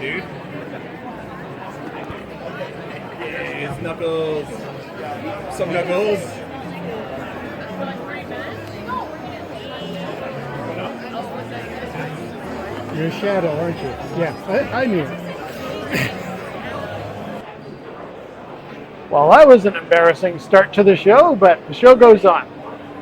dude. Yes, Knuckles. What's up, Knuckles? You're a shadow, aren't you? Yeah, I knew it. Well, that was an embarrassing start to the show, but the show goes on.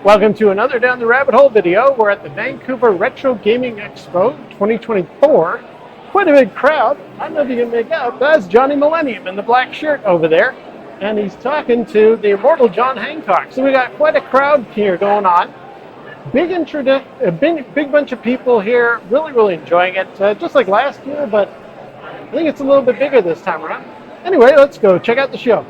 Welcome to another Down the Rabbit Hole video. We're at the Vancouver Retro Gaming Expo 2024. Quite a big crowd. I don't know if you can make out. That's Johnny Millennium in the black shirt over there. And he's talking to the immortal John Hancock. So we got quite a crowd here going on. Big bunch of people here, really enjoying it, just like last year, but I think it's a little bit bigger this time around. Anyway, let's go check out the show.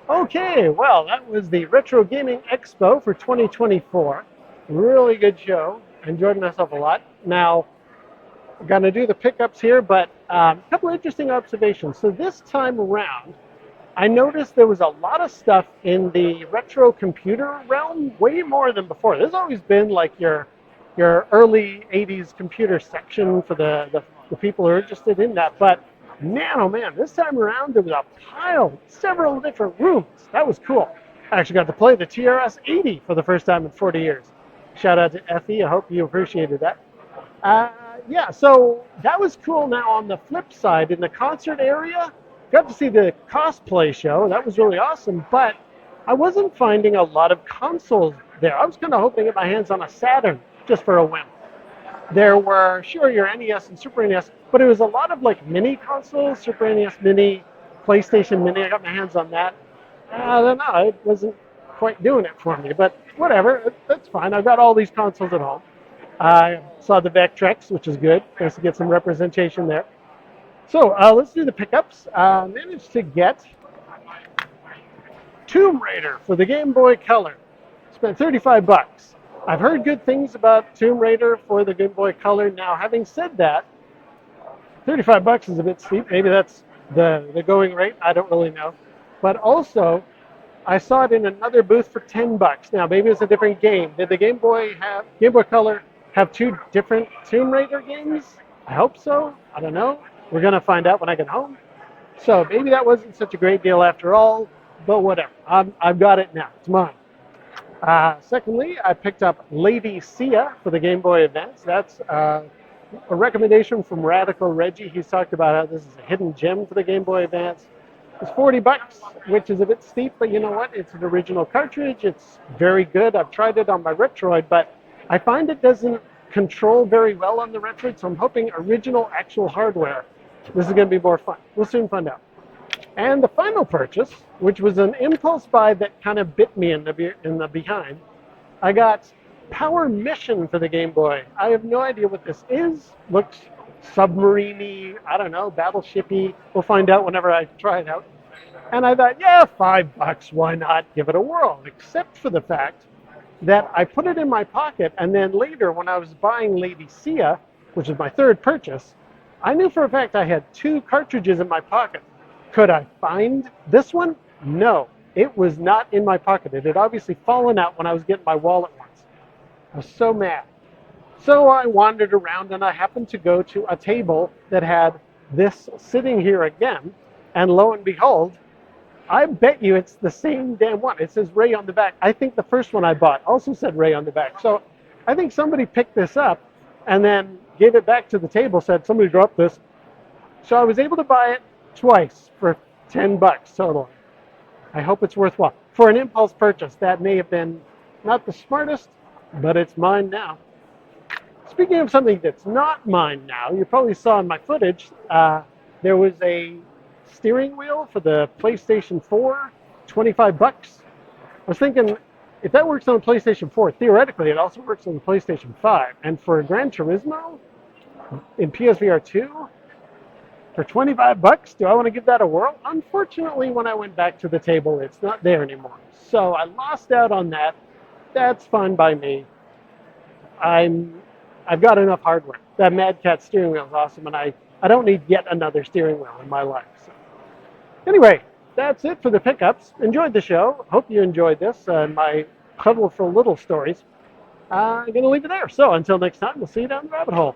Okay, well, that was the Retro Gaming Expo for 2024. Really good show. Enjoyed myself a lot. Now, I'm going to do the pickups here, but a couple of interesting observations. So this time around, I noticed there was a lot of stuff in the retro computer realm, way more than before. There's always been like your early 80s computer section for the people who are interested in that. But man, oh man, this time around there was a pile, several different rooms. That was cool. I actually got to play the TRS-80 for the first time in 40 years. Shout out to Effie. I hope you appreciated that. Uh, yeah, so that was cool. Now, on the flip side, in the concert area, got to see the cosplay show. That was really awesome, but I wasn't finding a lot of consoles there. I was kind of hoping to get my hands on a Saturn just for a whim. There were, sure, your NES and Super NES, but it was a lot of like mini consoles, Super NES Mini, PlayStation Mini. I got my hands on that. I don't know, it wasn't quite doing it for me, but whatever, that's fine. I've got all these consoles at home. I saw the Vectrex, which is good. Nice to get some representation there. So let's do the pickups. Managed to get Tomb Raider for the Game Boy Color. Spent 35 bucks. I've heard good things about Tomb Raider for the Game Boy Color. Now, having said that, 35 bucks is a bit steep. Maybe that's the going rate. I don't really know. But also, I saw it in another booth for 10 bucks. Now, maybe it's a different game. Did the Game Boy Color have two different Tomb Raider games? I hope so. I don't know. We're going to find out when I get home. So maybe that wasn't such a great deal after all, but whatever. I've got it now. It's mine. Secondly, I picked up Lady Sia for the Game Boy Advance. That's a recommendation from Radical Reggie. He's talked about how this is a hidden gem for the Game Boy Advance. It's 40 bucks, which is a bit steep, but you know what? It's an original cartridge. It's very good. I've tried it on my Retroid, but I find it doesn't control very well on the Retroid, so I'm hoping original actual hardware. This is going to be more fun. We'll soon find out. And the final purchase, which was an impulse buy that kind of bit me in the behind, I got Power Mission for the Game Boy. I have no idea what this is. Looks submarine-y, I don't know, battleship-y. We'll find out whenever I try it out. And I thought, yeah, 5 bucks, why not give it a whirl? Except for the fact that I put it in my pocket, and then later when I was buying Lady Sia, which is my third purchase, I knew for a fact I had 2 cartridges in my pocket. Could I find this one? No, it was not in my pocket. It had obviously fallen out when I was getting my wallet once. I was so mad. So I wandered around and I happened to go to a table that had this sitting here again. And lo and behold, I bet you it's the same damn one. It says Ray on the back. I think the first one I bought also said Ray on the back. So I think somebody picked this up and then gave it back to the table, said somebody dropped this. So I was able to buy it twice for 10 bucks total. I hope it's worthwhile. For an impulse purchase, that may have been not the smartest, but it's mine now. Speaking of something that's not mine now, you probably saw in my footage, there was a steering wheel for the PlayStation 4, 25 bucks. I was thinking, if that works on the PlayStation 4, theoretically it also works on the PlayStation 5. And for Gran Turismo in PSVR 2, for 25 bucks, do I want to give that a whirl? Unfortunately, when I went back to the table, it's not there anymore. So I lost out on that. That's fine by me. I've got enough hardware. That Mad Cat steering wheel is awesome, and I don't need yet another steering wheel in my life. So. Anyway, that's it for the pickups. Enjoyed the show. Hope you enjoyed this and my colorful little stories. I'm going to leave it there. So until next time, we'll see you down the rabbit hole.